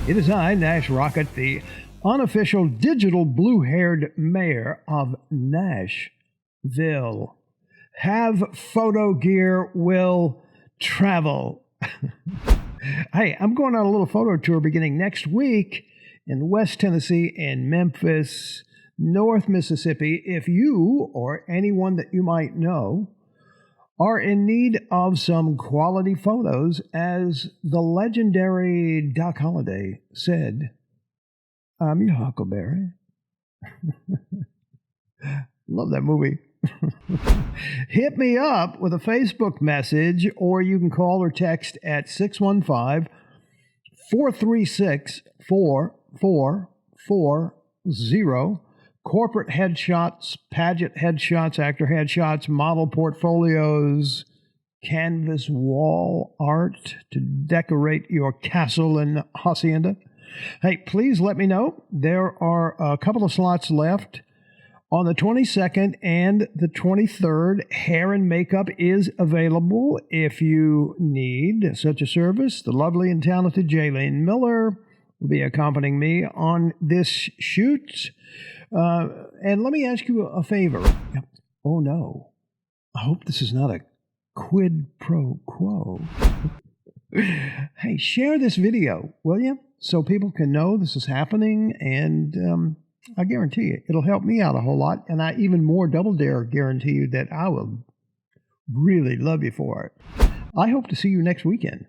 It is I, Nash Rocket, the unofficial digital blue-haired mayor of Nashville. Have photo gear will travel. Hey, I'm going on a little photo tour beginning next week in West Tennessee and Memphis, North Mississippi. If you or anyone that you might know are in need of some quality photos, as the legendary Doc Holliday said, I'm your Huckleberry. Love that movie. Hit me up with a Facebook message, or you can call or text at 615-436-4440. Corporate headshots, pageant headshots, actor headshots, model portfolios, canvas wall art to decorate your castle and hacienda. Hey, please let me know. There are a couple of slots left. On the 22nd and the 23rd, hair and makeup is available if you need such a service. The lovely and talented Jaylene Miller will be accompanying me on this shoot. And let me ask you a favor. Oh, no. I hope this is not a quid pro quo. Hey, share this video, will you? So people can know this is happening, and I guarantee you, it'll help me out a whole lot, and I even more double dare guarantee you that I will really love you for it. I hope to see you next weekend.